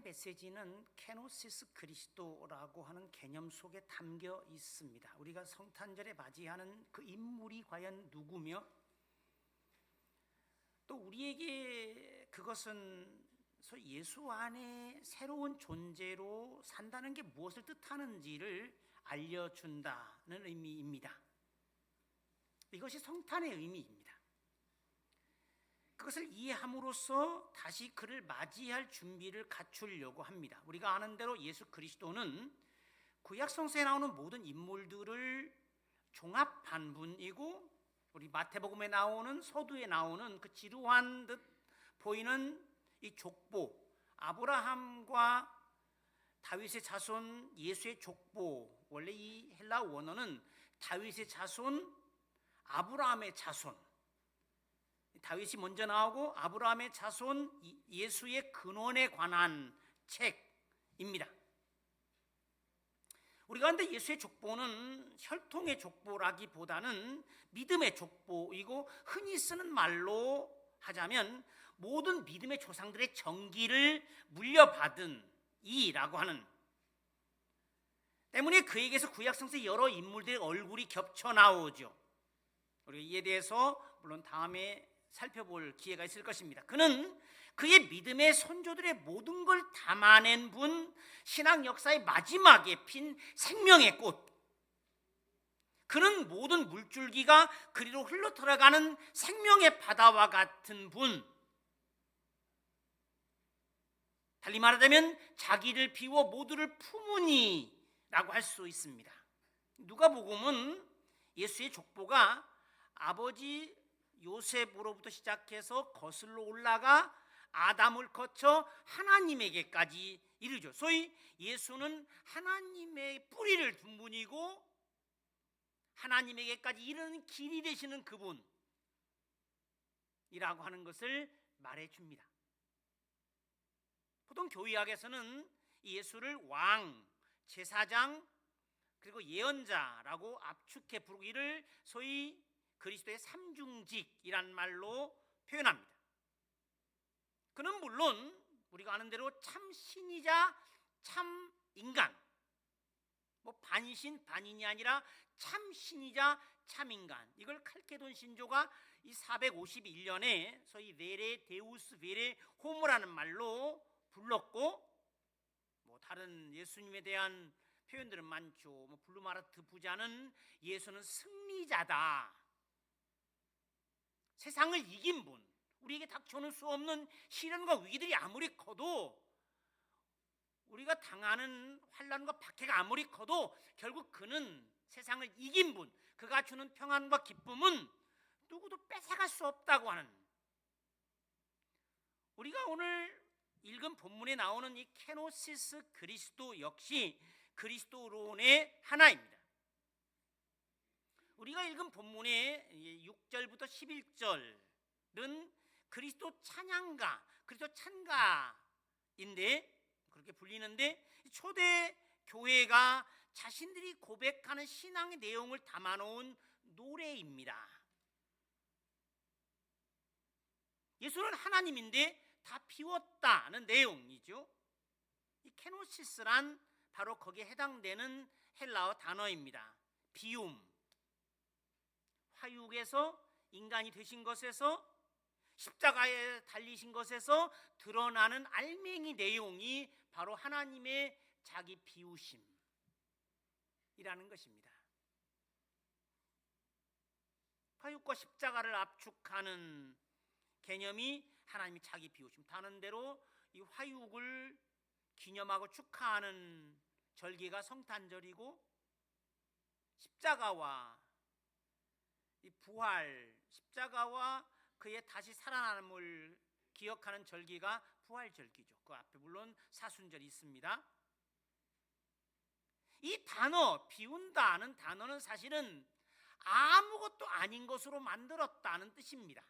메시지는 케노시스 그리스도라고 하는 개념 속에 담겨 있습니다. 우리가 성탄절에 맞이하는 그 인물이 과연 누구며, 또 우리에게 그것은 예수 안에 새로운 존재로 산다는 게 무엇을 뜻하는지를 알려준다는 의미입니다. 이것이 성탄의 의미입니다. 그것을 이해함으로써 다시 그를 맞이할 준비를 갖추려고 합니다. 우리가 아는 대로 예수 그리스도는 구약 성서에 나오는 모든 인물들을 종합한 분이고, 우리 마태복음에 나오는, 서두에 나오는 그 지루한 듯 보이는 이 족보, 아브라함과 다윗의 자손 예수의 족보, 원래 이 헬라 원어는 다윗의 자손, 아브라함의 자손, 다윗이 먼저 나오고 아브라함의 자손 예수의 근원에 관한 책입니다. 우리가 근데 예수의 족보는 혈통의 족보라기보다는 믿음의 족보이고, 흔히 쓰는 말로 하자면 모든 믿음의 조상들의 정기를 물려받은 이라고 하는 때문에 그에게서 구약성서의 여러 인물들의 얼굴이 겹쳐 나오죠. 우리가 이에 대해서 물론 다음에 살펴볼 기회가 있을 것입니다. 그는 그의 믿음의 선조들의 모든 걸 담아낸 분, 신앙 역사의 마지막에 핀 생명의 꽃. 그는 모든 물줄기가 그리로 흘러 들어가는 생명의 바다와 같은 분. 달리 말하자면 자기를 비워 모두를 품으니라고 할 수 있습니다. 누가복음은 예수의 족보가 아버지 요셉으로부터 시작해서 거슬러 올라가 아담을 거쳐 하나님에게까지 이르죠. 소위 예수는 하나님의 뿌리를 둔 분이고 하나님에게까지 이르는 길이 되시는 그분이라고 하는 것을 말해줍니다. 보통 교의학에서는 예수를 왕, 제사장, 그리고 예언자라고 압축해 부르기를 소위 그리스도의 삼중직이란 말로 표현합니다. 그는 물론 우리가 아는 대로 참 신이자 참 인간, 반신 반인이 아니라 참 신이자 참 인간, 이걸 칼케돈 신조가 이 451년에 소위 베레 데우스 베레 호모라는 말로 불렀고, 다른 예수님에 대한 표현들은 많죠. 블루마르트 부자는 예수는 승리자다, 세상을 이긴 분, 우리에게 닥쳐오는 수 없는 시련과 위기들이 아무리 커도, 우리가 당하는 환난과 박해가 아무리 커도 결국 그는 세상을 이긴 분, 그가 주는 평안과 기쁨은 누구도 뺏어갈 수 없다고 하는, 우리가 오늘 읽은 본문에 나오는 이 케노시스 그리스도 역시 그리스도론의 하나입니다. 우리가 읽은 본문의 6절부터 11절은 그리스도 찬양가, 그리스도 찬가인데, 그렇게 불리는데, 초대 교회가 자신들이 고백하는 신앙의 내용을 담아놓은 노래입니다. 예수는 하나님인데 다 비웠다는 내용이죠. 이 케노시스란 바로 거기에 해당되는 헬라어 단어입니다. 비움, 화육에서 인간이 되신 것에서, 십자가에 달리신 것에서 드러나는 알맹이 내용이 바로 하나님의 자기 비우심이라는 것입니다. 화육과 십자가를 압축하는 개념이 하나님이 자기 비우심. 다른 대로 이 화육을 기념하고 축하하는 절기가 성탄절이고, 십자가와 이 부활, 십자가와 그의 다시 살아남을 기억하는 절기가 부활절기죠. 그 앞에 물론 사순절이 있습니다. 이 단어, 비운다는 단어는 사실은 아무것도 아닌 것으로 만들었다는 뜻입니다.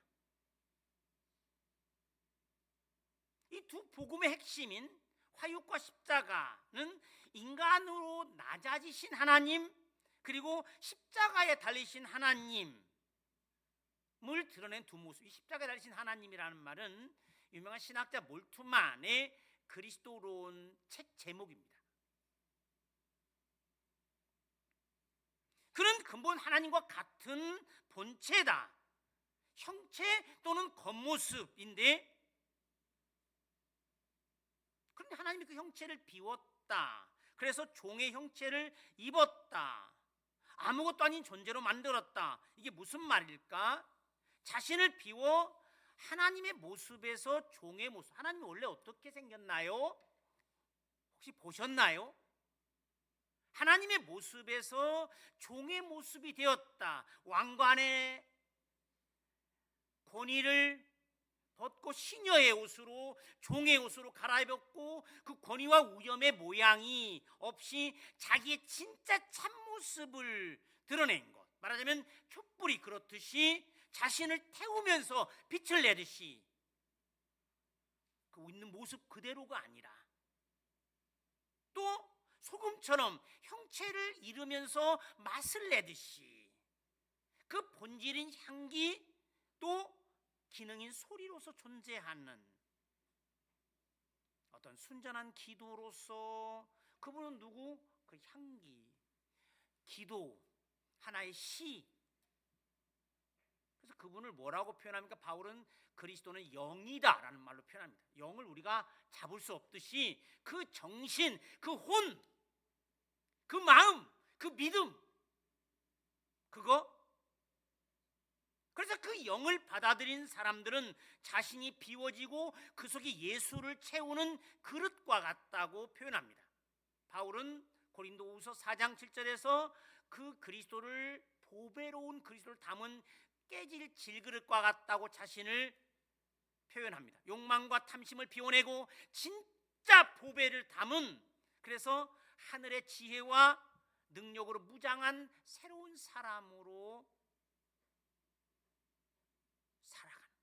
이 두 복음의 핵심인 화육과 십자가는 인간으로 낮아지신 하나님, 그리고 십자가에 달리신 하나님을 드러낸 두 모습. 이 십자가에 달리신 하나님이라는 말은 유명한 신학자 몰트만의 그리스도론 책 제목입니다. 그는 근본 하나님과 같은 본체다. 형체 또는 겉모습인데, 그런데 하나님이 그 형체를 비웠다. 그래서 종의 형체를 입었다. 아무것도 아닌 존재로 만들었다. 이게 무슨 말일까? 자신을 비워 하나님의 모습에서 종의 모습. 하나님이 원래 어떻게 생겼나요? 혹시 보셨나요? 하나님의 모습에서 종의 모습이 되었다. 왕관의 권위를 벗고 시녀의 옷으로, 종의 옷으로 갈아입었고, 그 권위와 위엄의 모양이 없이 자기의 진짜 참모습을 드러낸 것. 말하자면 촛불이 그렇듯이 자신을 태우면서 빛을 내듯이 그 있는 모습 그대로가 아니라, 또 소금처럼 형체를 잃으면서 맛을 내듯이 그 본질인 향기, 또 기능인 소리로서 존재하는 어떤 순전한 기도로서, 그분은 누구? 그 향기, 기도, 하나의 시. 그래서 그분을 뭐라고 표현합니까? 바울은 그리스도는 영이다 라는 말로 표현합니다. 영을 우리가 잡을 수 없듯이 그 정신, 그 혼, 그 마음, 그 믿음, 그거. 그래서 그 영을 받아들인 사람들은 자신이 비워지고 그 속에 예수를 채우는 그릇과 같다고 표현합니다. 바울은 고린도후서 4장 7절에서 그 그리스도를, 보배로운 그리스도를 담은 깨질 질그릇과 같다고 자신을 표현합니다. 욕망과 탐심을 비워내고 진짜 보배를 담은, 그래서 하늘의 지혜와 능력으로 무장한 새로운 사람으로 살아가는.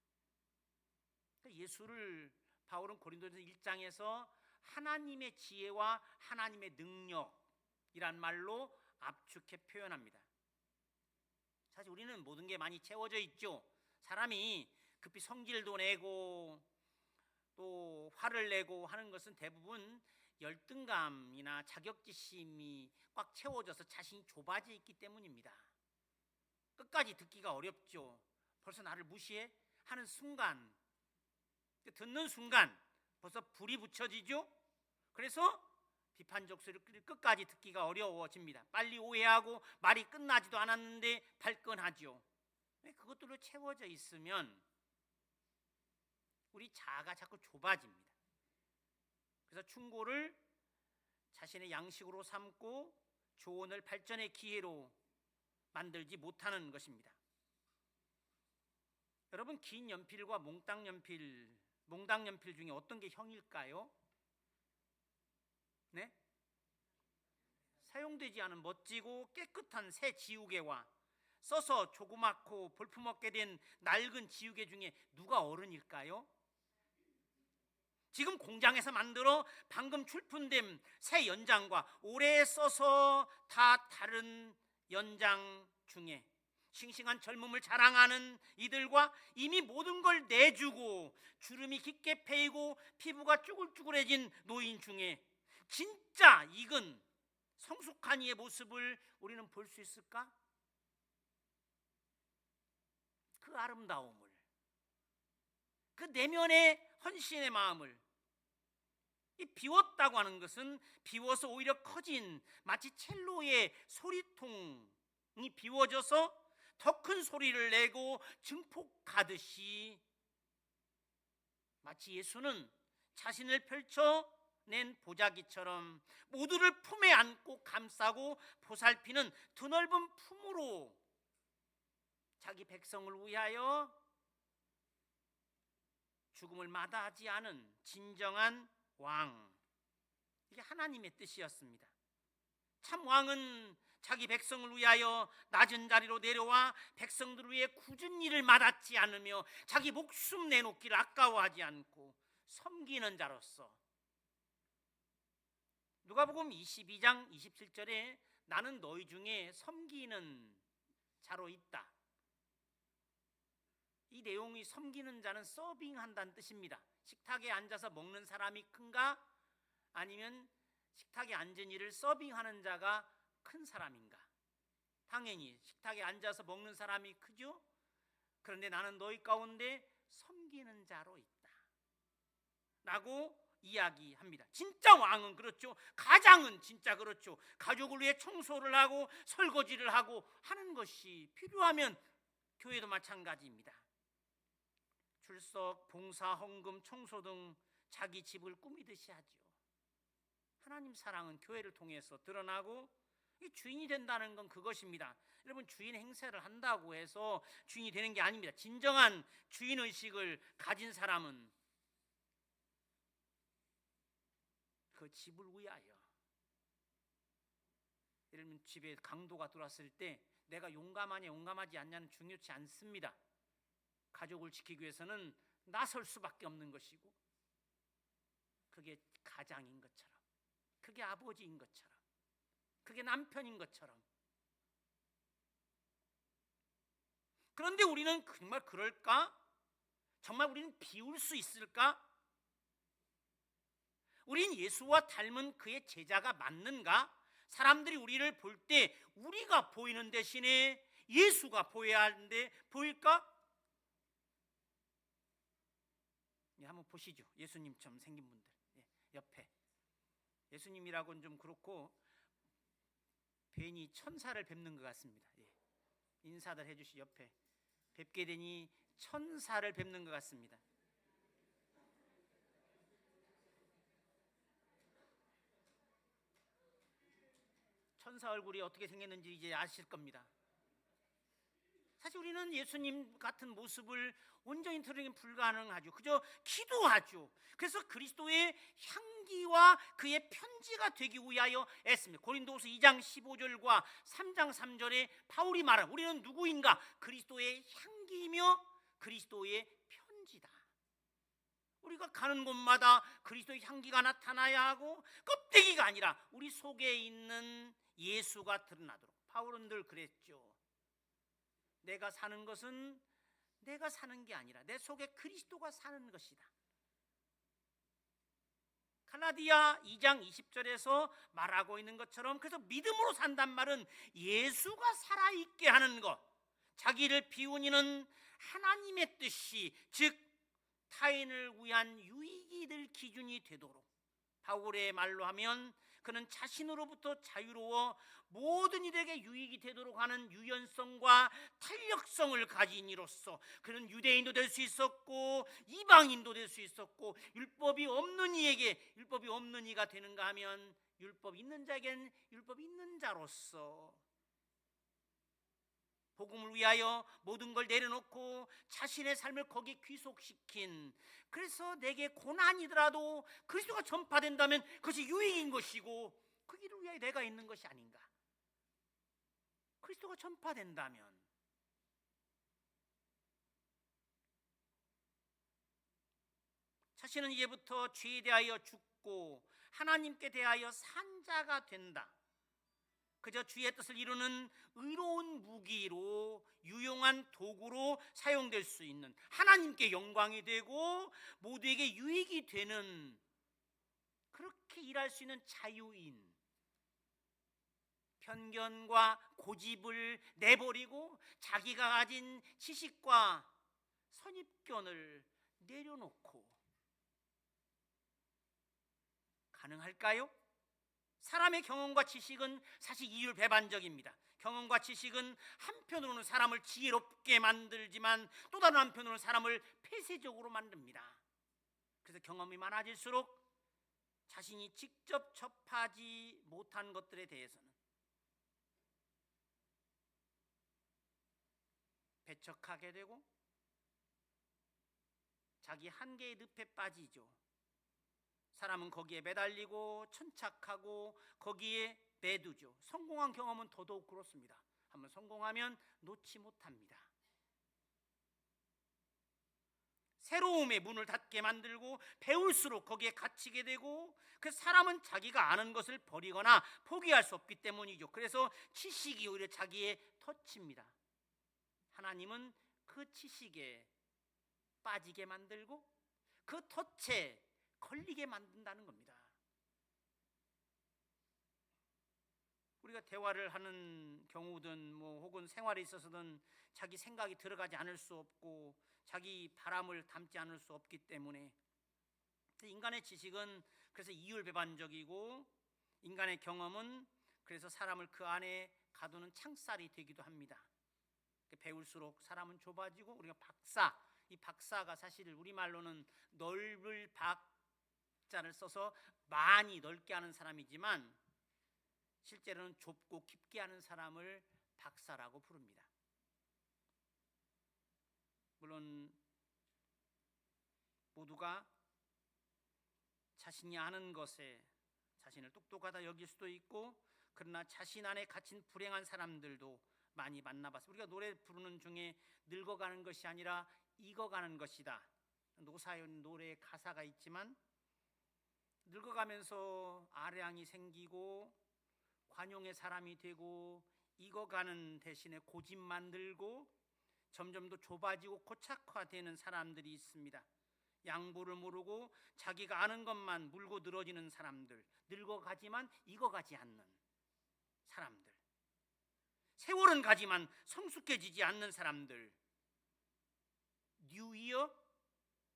예수를 바울은 고린도전서 1장에서 하나님의 지혜와 하나님의 능력이란 말로 압축해 표현합니다. 사실 우리는 모든 게 많이 채워져 있죠. 사람이 급히 성질도 내고 또 화를 내고 하는 것은 대부분 열등감이나 자격지심이 꽉 채워져서 자신이 좁아져 있기 때문입니다. 끝까지 듣기가 어렵죠. 벌써 나를 무시해? 하는 순간, 듣는 순간 벌써 불이 붙여지죠. 그래서 비판적 소리를 끝까지 듣기가 어려워집니다. 빨리 오해하고 말이 끝나지도 않았는데 발끈하죠. 그것들로 채워져 있으면 우리 자아가 자꾸 좁아집니다. 그래서 충고를 자신의 양식으로 삼고 조언을 발전의 기회로 만들지 못하는 것입니다. 여러분, 긴 연필과 몽땅 연필 중에 어떤 게 형일까요? 네? 사용되지 않은 멋지고 깨끗한 새 지우개와 써서 조그맣고 볼품없게 된 낡은 지우개 중에 누가 어른일까요? 지금 공장에서 만들어 방금 출품된 새 연장과 오래 써서 다 다른 연장 중에 싱싱한 젊음을 자랑하는 이들과 이미 모든 걸 내주고 주름이 깊게 패이고 피부가 쭈글쭈글해진 노인 중에 진짜 익은 성숙한 이의 모습을 우리는 볼 수 있을까? 그 아름다움을, 그 내면의 헌신의 마음을. 이 비웠다고 하는 것은 비워서 오히려 커진, 마치 첼로의 소리통이 비워져서 더 큰 소리를 내고 증폭하듯이, 마치 예수는 자신을 펼쳐낸 보자기처럼 모두를 품에 안고 감싸고 보살피는 드넓은 품으로 자기 백성을 위하여 죽음을 마다하지 않은 진정한 왕, 이게 하나님의 뜻이었습니다. 참 왕은 자기 백성을 위하여 낮은 자리로 내려와 백성들을 위해 굳은 일을 마다치 않으며 자기 목숨 내놓기를 아까워하지 않고 섬기는 자로서, 누가복음 22장 27절에 나는 너희 중에 섬기는 자로 있다. 이 내용이 섬기는 자는 서빙한다는 뜻입니다. 식탁에 앉아서 먹는 사람이 큰가? 아니면 식탁에 앉은 이를 서빙하는 자가 큰 사람인가? 당연히 식탁에 앉아서 먹는 사람이 크죠? 그런데 나는 너희 가운데 섬기는 자로 있다 라고 이야기합니다. 진짜 왕은 그렇죠. 가장은 진짜 그렇죠. 가족을 위해 청소를 하고 설거지를 하고 하는 것이 필요하면 교회도 마찬가지입니다. 출석, 봉사, 헌금, 청소 등 자기 집을 꾸미듯이 하죠. 하나님 사랑은 교회를 통해서 드러나고 주인이 된다는 건 그것입니다. 여러분, 주인 행세를 한다고 해서 주인이 되는 게 아닙니다. 진정한 주인의식을 가진 사람은 그 집을 위하여, 예를 들면 집에 강도가 들어왔을 때 내가 용감하냐 용감하지 않냐는 중요치 않습니다. 가족을 지키기 위해서는 나설 수밖에 없는 것이고, 그게 가장인 것처럼, 그게 아버지인 것처럼, 그게 남편인 것처럼. 그런데 우리는 정말 그럴까? 정말 우리는 비울 수 있을까? 우린 예수와 닮은 그의 제자가 맞는가? 사람들이 우리를 볼 때 우리가 보이는 대신에 예수가 보여야 하는데 보일까? 한번 보시죠. 예수님처럼 생긴 분들 옆에. 예수님이라고는 좀 그렇고 괜히 천사를 뵙는 것 같습니다. 인사들 해주시. 옆에 뵙게 되니 천사를 뵙는 것 같습니다. 천사 얼굴이 어떻게 생겼는지 이제 아실 겁니다. 사실 우리는 예수님 같은 모습을 온전히 드러내기는 불가능하죠. 그저 기도하죠. 그래서 그리스도의 향기와 그의 편지가 되기 위하여 애씁니다. 고린도후서 2장 15절과 3장 3절에 바울이 말한, 우리는 누구인가? 그리스도의 향기이며 그리스도의 편지다. 우리가 가는 곳마다 그리스도의 향기가 나타나야 하고, 껍데기가 아니라 우리 속에 있는 예수가 드러나도록. 바울은 늘 그랬죠. 내가 사는 것은 내가 사는 게 아니라 내 속에 그리스도가 사는 것이다. 갈라디아 2장 20절에서 말하고 있는 것처럼, 그래서 믿음으로 산단 말은 예수가 살아있게 하는 것, 자기를 비운 이는 하나님의 뜻이, 즉 타인을 위한 유익이 될 기준이 되도록. 바울의 말로 하면 그는 자신으로부터 자유로워 모든 이들에게 유익이 되도록 하는 유연성과 탄력성을 가진 이로서 그는 유대인도 될 수 있었고 이방인도 될 수 있었고, 율법이 없는 이에게 율법이 없는 이가 되는가 하면 율법 있는 자에겐 율법 있는 자로서 복음을 위하여 모든 걸 내려놓고 자신의 삶을 거기에 귀속시킨, 그래서 내게 고난이더라도 그리스도가 전파된다면 그것이 유익인 것이고 그 길을 위하여 내가 있는 것이 아닌가. 그리스도가 전파된다면 자신은 이제부터 죄에 대하여 죽고 하나님께 대하여 산 자가 된다. 그저 주의 뜻을 이루는 의로운 무기로, 유용한 도구로 사용될 수 있는, 하나님께 영광이 되고 모두에게 유익이 되는, 그렇게 일할 수 있는 자유인, 편견과 고집을 내버리고 자기가 가진 지식과 선입견을 내려놓고 가능할까요? 사람의 경험과 지식은 사실 이율배반적입니다. 경험과 지식은 한편으로는 사람을 지혜롭게 만들지만 또 다른 한편으로는 사람을 폐쇄적으로 만듭니다. 그래서 경험이 많아질수록 자신이 직접 접하지 못한 것들에 대해서는 배척하게 되고 자기 한계의 늪에 빠지죠. 사람은 거기에 매달리고 천착하고 거기에 매두죠. 성공한 경험은 더더욱 그렇습니다. 한번 성공하면 놓지 못합니다. 새로움의 문을 닫게 만들고 배울수록 거기에 갇히게 되고, 그 사람은 자기가 아는 것을 버리거나 포기할 수 없기 때문이죠. 그래서 지식이 오히려 자기의 터치입니다. 하나님은 그 지식에 빠지게 만들고 그 덫에 걸리게 만든다는 겁니다. 우리가 대화를 하는 경우든 혹은 생활에 있어서든 자기 생각이 들어가지 않을 수 없고 자기 바람을 담지 않을 수 없기 때문에 인간의 지식은 그래서 이율배반적이고 인간의 경험은 그래서 사람을 그 안에 가두는 창살이 되기도 합니다. 배울수록 사람은 좁아지고 우리가 이 박사가 사실 우리말로는 넓을 박자를 써서 많이 넓게 하는 사람이지만 실제로는 좁고 깊게 하는 사람을 박사라고 부릅니다. 물론 모두가 자신이 아는 것에 자신을 똑똑하다 여길 수도 있고 그러나 자신 안에 갇힌 불행한 사람들도 많이 만나봤습니다. 우리가 노래 부르는 중에 늙어가는 것이 아니라 익어가는 것이다. 노사연 노래의 가사가 있지만 늙어가면서 아량이 생기고 관용의 사람이 되고 익어가는 대신에 고집 만들고 점점 더 좁아지고 고착화되는 사람들이 있습니다. 양보를 모르고 자기가 아는 것만 물고 늘어지는 사람들, 늙어가지만 익어가지 않는 사람들, 세월은 가지만 성숙해지지 않는 사람들, New Year,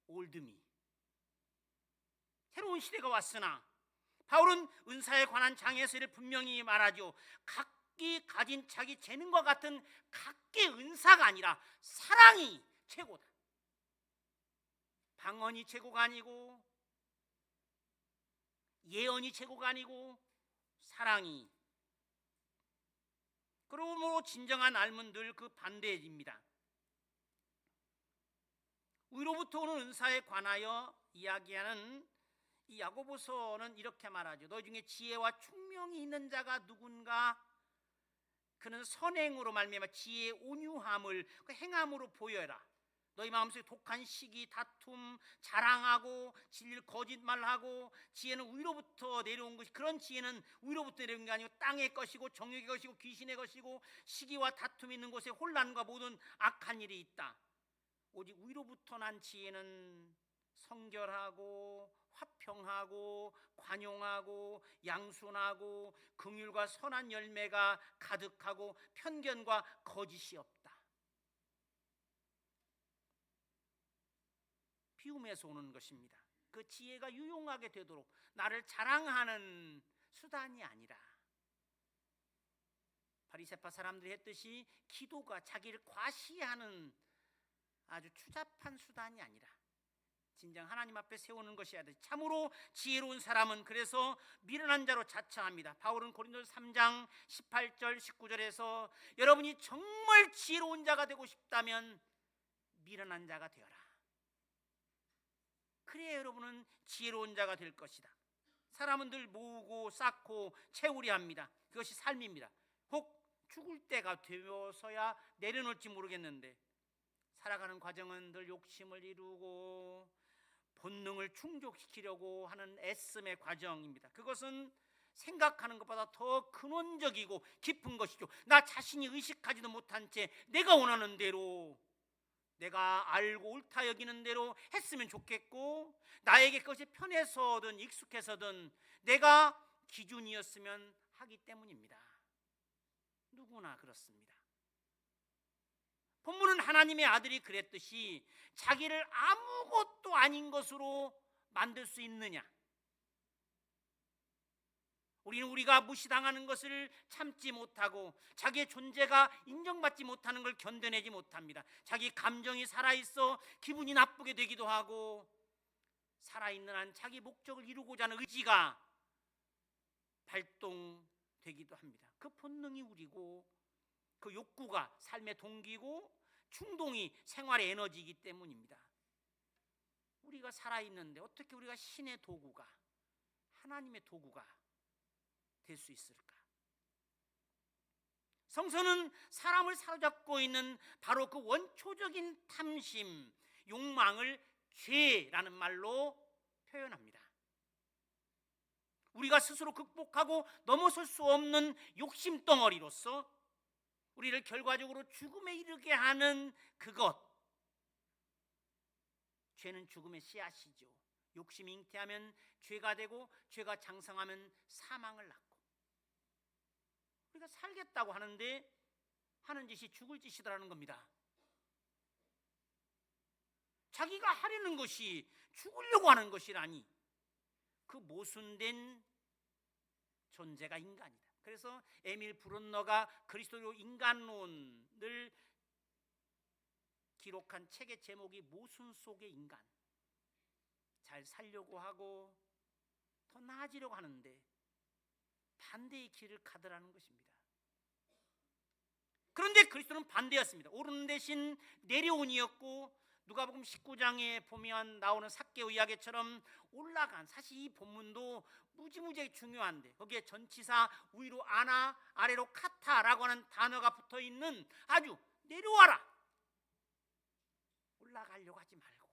Old Me. 새로운 시대가 왔으나 바울은 은사에 관한 장에서를 분명히 말하죠. 각기 가진 자기 재능과 같은 각기 은사가 아니라 사랑이 최고다. 방언이 최고가 아니고 예언이 최고가 아니고 사랑이. 그러므로 진정한 삶은 늘 그 반대입니다. 위로부터 오는 은사에 관하여 이야기하는 이 야고보서는 이렇게 말하죠. 너희 중에 지혜와 총명이 있는 자가 누군가? 그는 선행으로 말미암아 지혜의 온유함을 그 행함으로 보여라. 너희 마음속에 독한 시기, 다툼, 자랑하고 진리를 거짓말하고 지혜는 위로부터 내려온 것이 그런 지혜는 위로부터 내려온 게 아니고 땅의 것이고 정욕의 것이고 귀신의 것이고 시기와 다툼이 있는 곳에 혼란과 모든 악한 일이 있다. 오직 위로부터 난 지혜는 성결하고 화평하고 관용하고 양순하고 긍휼과 선한 열매가 가득하고 편견과 거짓이 없다. 비움에서 오는 것입니다. 그 지혜가 유용하게 되도록 나를 자랑하는 수단이 아니라 바리새파 사람들이 했듯이 기도가 자기를 과시하는 아주 추잡한 수단이 아니라 진정 하나님 앞에 세우는 것이어야 돼. 참으로 지혜로운 사람은 그래서 미련한 자로 자처합니다. 바울은 고린도서 3장 18절 19절에서 여러분이 정말 지혜로운 자가 되고 싶다면 미련한 자가 되어라. 그래야 여러분은 지혜로운 자가 될 것이다. 사람은 늘 모으고 쌓고 채우려 합니다. 그것이 삶입니다. 혹 죽을 때가 되어서야 내려놓을지 모르겠는데 살아가는 과정은 늘 욕심을 이루고 본능을 충족시키려고 하는 애씀의 과정입니다. 그것은 생각하는 것보다 더 근원적이고 깊은 것이죠. 나 자신이 의식하지도 못한 채 내가 원하는 대로 내가 알고 옳다 여기는 대로 했으면 좋겠고 나에게 그것이 편해서든 익숙해서든 내가 기준이었으면 하기 때문입니다. 누구나 그렇습니다. 본문은 하나님의 아들이 그랬듯이 자기를 아무것도 아닌 것으로 만들 수 있느냐? 우리는 우리가 무시당하는 것을 참지 못하고 자기의 존재가 인정받지 못하는 걸 견뎌내지 못합니다. 자기 감정이 살아있어 기분이 나쁘게 되기도 하고 살아있는 한 자기 목적을 이루고자 하는 의지가 발동되기도 합니다. 그 본능이 우리고 그 욕구가 삶의 동기고 충동이 생활의 에너지이기 때문입니다. 우리가 살아있는데 어떻게 우리가 신의 도구가 하나님의 도구가 될 수 있을까? 성서는 사람을 사로잡고 있는 바로 그 원초적인 탐심, 욕망을 죄라는 말로 표현합니다. 우리가 스스로 극복하고 넘어설 수 없는 욕심덩어리로서 우리를 결과적으로 죽음에 이르게 하는 그것, 죄는 죽음의 씨앗이죠. 욕심이 잉태하면 죄가 되고 죄가 장성하면 사망을 낳고, 우리가 살겠다고 하는데 하는 짓이 죽을 짓이라는 겁니다. 자기가 하려는 것이 죽으려고 하는 것이라니, 그 모순된 존재가 인간이다. 그래서 에밀 브룬너가 그리스도교 인간론을 기록한 책의 제목이 모순 속의 인간. 잘 살려고 하고 더 나아지려고 하는데 반대의 길을 가더라는 것입니다. 그런데 그리스도는 반대였습니다. 오르는 대신 내려온이었고, 누가복음 19장에 보면 나오는 삭개오 이야기처럼 올라간, 사실 이 본문도 무지무지하게 중요한데 거기에 전치사 위로 아나 아래로 카타라고 하는 단어가 붙어있는, 아주 내려와라, 올라가려고 하지 말고.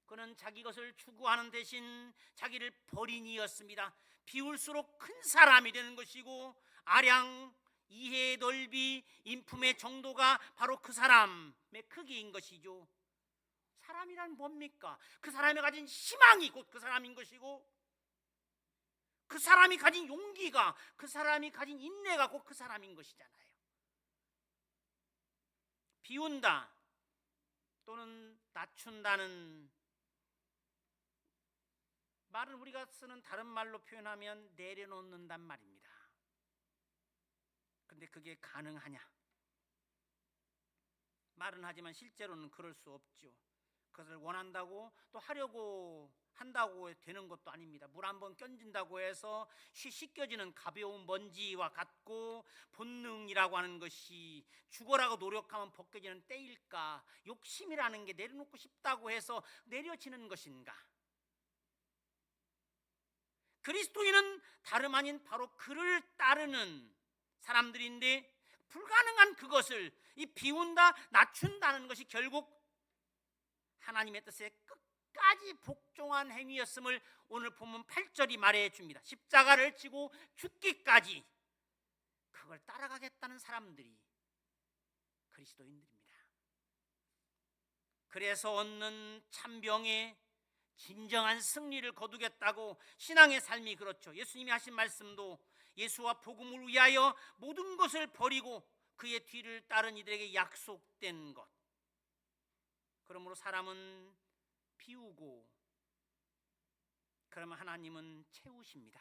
그는 자기 것을 추구하는 대신 자기를 버린 이였습니다. 비울수록 큰 사람이 되는 것이고, 아량, 이해의 넓이, 인품의 정도가 바로 그 사람의 크기인 것이죠. 사람이란 뭡니까? 그 사람이 가진 희망이 곧 그 사람인 것이고, 그 사람이 가진 용기가, 그 사람이 가진 인내가 곧 그 사람인 것이잖아요. 비운다 또는 낮춘다는 말은 우리가 쓰는 다른 말로 표현하면 내려놓는단 말입니다. 근데 그게 가능하냐? 말은 하지만 실제로는 그럴 수 없죠. 그것을 원한다고 또 하려고 한다고 되는 것도 아닙니다. 물 한번 껴진다고 해서 씻겨지는 가벼운 먼지와 같고, 본능이라고 하는 것이 죽어라고 노력하면 벗겨지는 때일까? 욕심이라는 게 내려놓고 싶다고 해서 내려지는 것인가? 그리스도인은 다름 아닌 바로 그를 따르는 사람들인데, 불가능한 그것을 이 비운다 낮춘다는 것이 결국 하나님의 뜻에 끝까지 복종한 행위였음을 오늘 본문 8절이 말해줍니다. 십자가를 지고 죽기까지 그걸 따라가겠다는 사람들이 그리스도인들입니다. 그래서 얻는 참병에 진정한 승리를 거두겠다고 신앙의 삶이 그렇죠. 예수님이 하신 말씀도 예수와 복음을 위하여 모든 것을 버리고 그의 뒤를 따른 이들에게 약속된 것. 그러므로 사람은 비우고, 그러면 하나님은 채우십니다.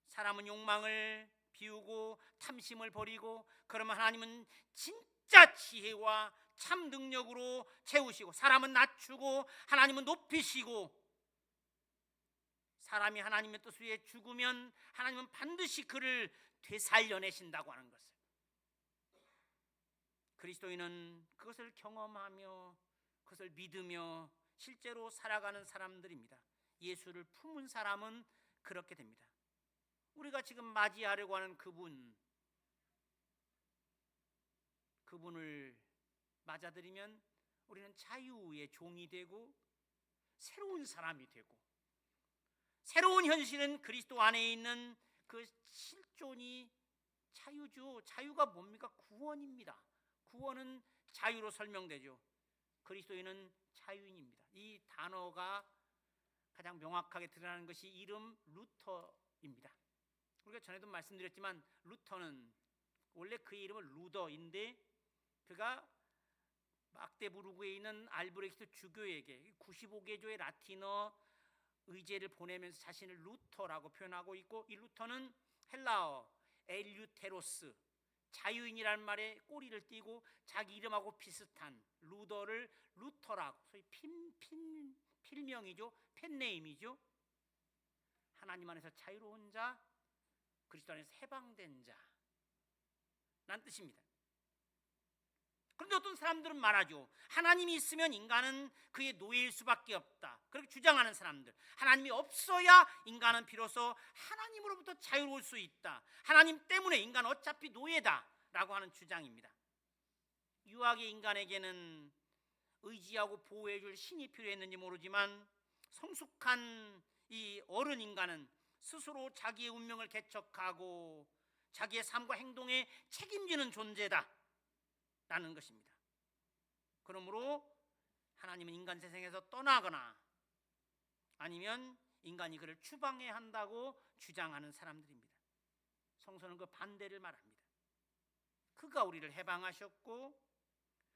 사람은 욕망을 비우고 탐심을 버리고, 그러면 하나님은 진짜 지혜와 참 능력으로 채우시고, 사람은 낮추고 하나님은 높이시고, 사람이 하나님의 뜻 위에 죽으면 하나님은 반드시 그를 되살려내신다고 하는 것을, 그리스도인은 그것을 경험하며 그것을 믿으며 실제로 살아가는 사람들입니다. 예수를 품은 사람은 그렇게 됩니다. 우리가 지금 맞이하려고 하는 그분을 맞아들이면 우리는 자유의 종이 되고 새로운 사람이 되고, 새로운 현실은 그리스도 안에 있는 그 실존이 자유죠. 자유가 뭡니까? 구원입니다. 구원은 자유로 설명되죠. 그리스도인은 자유인입니다. 이 단어가 가장 명확하게 드러나는 것이 이름 루터입니다. 우리가 전에도 말씀드렸지만 루터는 원래 그의 이름은 루더인데, 그가 막데부르크에 있는 알브레히트 주교에게 95개조의 라틴어 의제를 보내면서 자신을 루터라고 표현하고 있고, 이 루터는 헬라어 엘유테로스, 자유인이라는 말에 꼬리를 띄고 자기 이름하고 비슷한 루더를 루터라고, 소위 필명이죠. 펜네임이죠. 하나님 안에서 자유로운 자, 그리스도 안에서 해방된 자 란 뜻입니다. 그런데 어떤 사람들은 말하죠. 하나님이 있으면 인간은 그의 노예일 수밖에 없다. 그렇게 주장하는 사람들. 하나님이 없어야 인간은 비로소 하나님으로부터 자유로울 수 있다. 하나님 때문에 인간은 어차피 노예다 라고 하는 주장입니다. 유학의 인간에게는 의지하고 보호해 줄 신이 필요했는지 모르지만, 성숙한 이 어른 인간은 스스로 자기의 운명을 개척하고 자기의 삶과 행동에 책임지는 존재다 라는 것입니다. 그러므로 하나님은 인간 세상에서 떠나거나 아니면 인간이 그를 추방해야 한다고 주장하는 사람들입니다. 성서는 그 반대를 말합니다. 그가 우리를 해방하셨고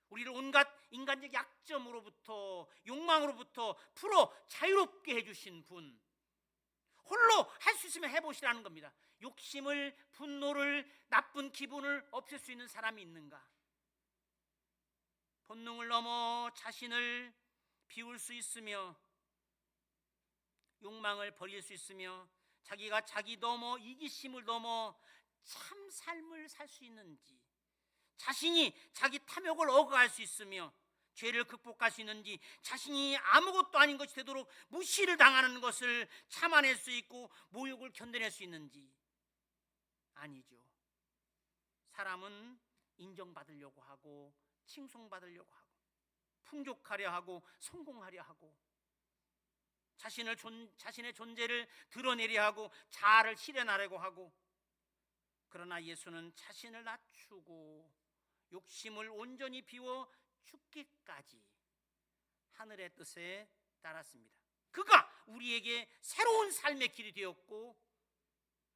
우리를 온갖 인간적 약점으로부터 욕망으로부터 풀어 자유롭게 해주신 분, 홀로 할 수 있으면 해보시라는 겁니다. 욕심을, 분노를, 나쁜 기분을 없앨 수 있는 사람이 있는가? 본능을 넘어 자신을 비울 수 있으며 욕망을 버릴 수 있으며 자기가 자기 넘어 이기심을 넘어 참 삶을 살 수 있는지, 자신이 자기 탐욕을 억어할 수 있으며 죄를 극복할 수 있는지, 자신이 아무것도 아닌 것이 되도록 무시를 당하는 것을 참아낼 수 있고 모욕을 견뎌낼 수 있는지. 아니죠. 사람은 인정받으려고 하고 칭송받으려고 하고 풍족하려 하고 성공하려 하고 자신의 존재를 드러내려 하고 자아를 실현하려고 하고, 그러나 예수는 자신을 낮추고 욕심을 온전히 비워 죽기까지 하늘의 뜻에 따랐습니다. 그가 우리에게 새로운 삶의 길이 되었고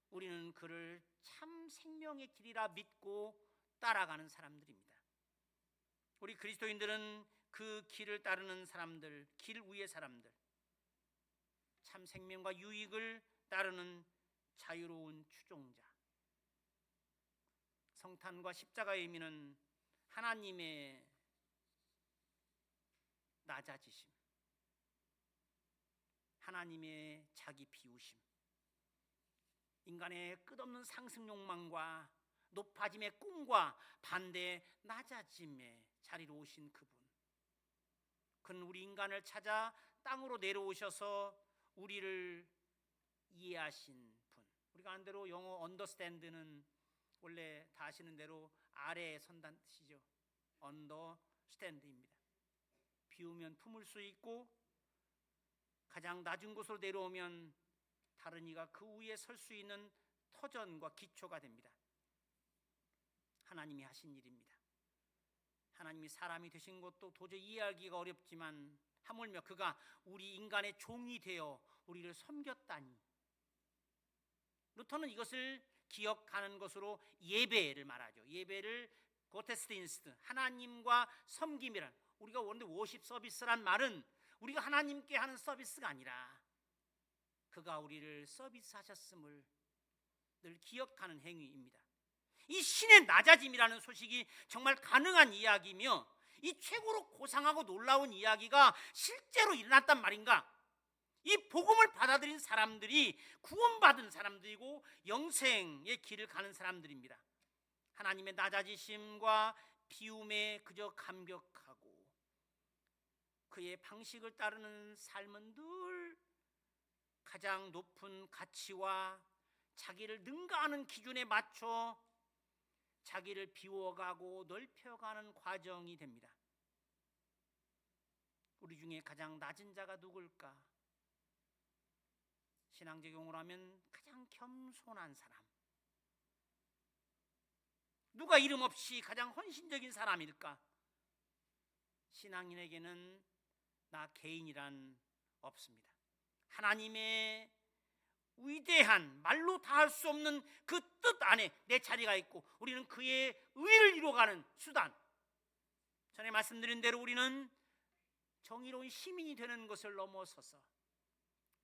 우리는 그를 참 생명의 길이라 믿고 따라가는 사람들입니다. 우리 그리스도인들은 그 길을 따르는 사람들, 길 위의 사람들, 참 생명과 유익을 따르는 자유로운 추종자. 성탄과 십자가의 의미는 하나님의 낮아지심, 하나님의 자기 비우심, 인간의 끝없는 상승 욕망과 높아짐의 꿈과 반대의 낮아짐의 자리로 오신 그분. 그는 우리 인간을 찾아 땅으로 내려오셔서 우리를 이해하신 분. 우리가 아는 대로 영어 understand는 원래 다 아시는 대로 아래에 선다는 뜻이죠. understand입니다. 비우면 품을 수 있고 가장 낮은 곳으로 내려오면 다른 이가 그 위에 설 수 있는 터전과 기초가 됩니다. 하나님이 하신 일입니다. 하나님이 사람이 되신 것도 도저히 이해하기가 어렵지만 하물며 그가 우리 인간의 종이 되어 우리를 섬겼다니. 루터는 이것을 기억하는 것으로 예배를 말하죠. 예배를 고테스트인스트, 하나님과 섬김이란, 우리가 원래 워십 서비스란 말은 우리가 하나님께 하는 서비스가 아니라 그가 우리를 서비스하셨음을 늘 기억하는 행위입니다. 이 신의 낮아짐이라는 소식이 정말 가능한 이야기며 이 최고로 고상하고 놀라운 이야기가 실제로 일어났단 말인가? 이 복음을 받아들인 사람들이 구원받은 사람들이고 영생의 길을 가는 사람들입니다. 하나님의 낮아지심과 비움에 그저 감격하고 그의 방식을 따르는 삶은 늘 가장 높은 가치와 자기를 능가하는 기준에 맞춰 자기를 비워가고 넓혀가는 과정이 됩니다. 우리 중에 가장 낮은 자가 누굴까? 신앙적 용어로 하면 가장 겸손한 사람. 누가 이름 없이 가장 헌신적인 사람일까? 신앙인에게는 나 개인이란 없습니다. 하나님의 위대한 말로 다 할 수 없는 그 뜻 안에 내 자리가 있고 우리는 그의 의를 이루어가는 수단. 전에 말씀드린 대로 우리는 정의로운 시민이 되는 것을 넘어서서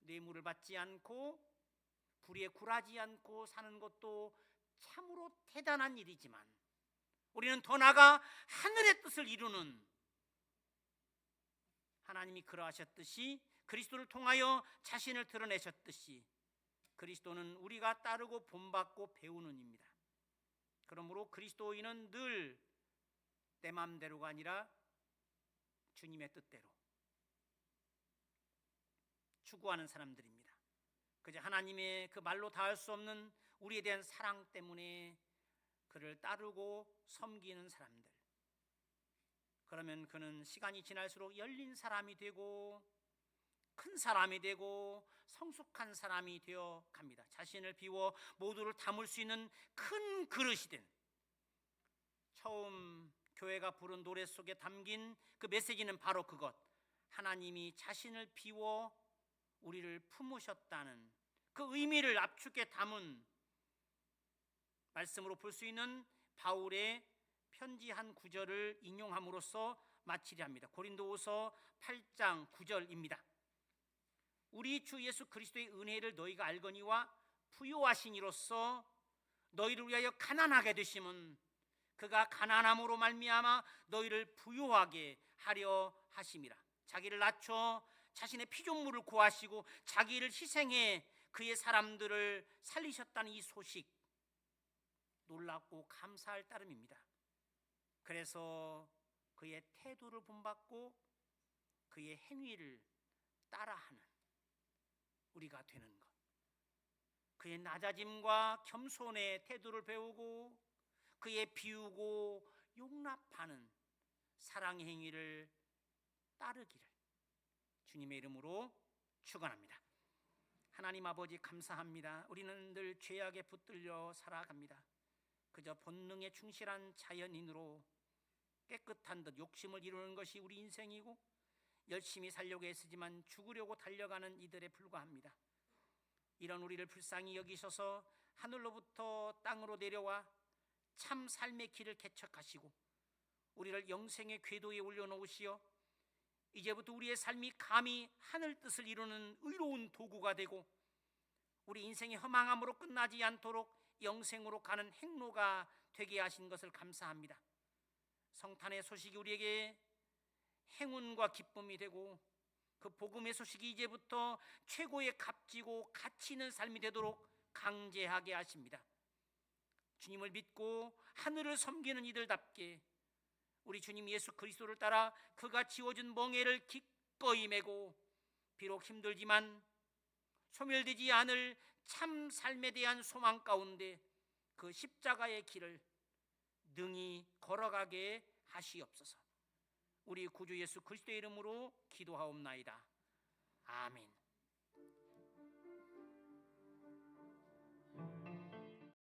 뇌물을 받지 않고 불의에 굴하지 않고 사는 것도 참으로 대단한 일이지만 우리는 더 나아가 하늘의 뜻을 이루는, 하나님이 그러하셨듯이 그리스도를 통하여 자신을 드러내셨듯이 그리스도는 우리가 따르고 본받고 배우는 입니다. 그러므로 그리스도인은 늘 내 마음대로가 아니라 주님의 뜻대로 추구하는 사람들입니다. 그저 하나님의 그 말로 다 할 수 없는 우리에 대한 사랑 때문에 그를 따르고 섬기는 사람들. 그러면 그는 시간이 지날수록 열린 사람이 되고 큰 사람이 되고 성숙한 사람이 되어 갑니다. 자신을 비워 모두를 담을 수 있는 큰 그릇이 된, 처음 교회가 부른 노래 속에 담긴 그 메시지는 바로 그것, 하나님이 자신을 비워 우리를 품으셨다는 그 의미를 압축해 담은 말씀으로 볼 수 있는 바울의 편지 한 구절을 인용함으로써 마치려 합니다. 고린도후서 8장 9절입니다. 우리 주 예수 그리스도의 은혜를 너희가 알거니와 부요하신 이로써 너희를 위하여 가난하게 되심은 그가 가난함으로 말미암아 너희를 부요하게 하려 하심이라. 자기를 낮춰 자신의 피조물을 구하시고 자기를 희생해 그의 사람들을 살리셨다는 이 소식, 놀랍고 감사할 따름입니다. 그래서 그의 태도를 본받고 그의 행위를 따라하는 우리가 되는 것, 그의 낮아짐과 겸손의 태도를 배우고 그의 비우고 용납하는 사랑의 행위를 따르기를 주님의 이름으로 축원합니다. 하나님 아버지 감사합니다. 우리는 늘 죄악에 붙들려 살아갑니다. 그저 본능에 충실한 자연인으로 깨끗한 듯 욕심을 이루는 것이 우리 인생이고 열심히 살려고 애쓰지만 죽으려고 달려가는 이들에 불과합니다. 이런 우리를 불쌍히 여기셔서 하늘로부터 땅으로 내려와 참 삶의 길을 개척하시고 우리를 영생의 궤도에 올려놓으시어 이제부터 우리의 삶이 감히 하늘 뜻을 이루는 의로운 도구가 되고 우리 인생의 허망함으로 끝나지 않도록 영생으로 가는 행로가 되게 하신 것을 감사합니다. 성탄의 소식이 우리에게 행운과 기쁨이 되고 그 복음의 소식이 이제부터 최고의 값지고 가치 있는 삶이 되도록 강제하게 하십니다. 주님을 믿고 하늘을 섬기는 이들답게 우리 주님 예수 그리스도를 따라 그가 지워준 멍에를 기꺼이 메고 비록 힘들지만 소멸되지 않을 참 삶에 대한 소망 가운데 그 십자가의 길을 능히 걸어가게 하시옵소서. 우리 구주 예수 그리스도의 이름으로 기도하옵나이다. 아멘.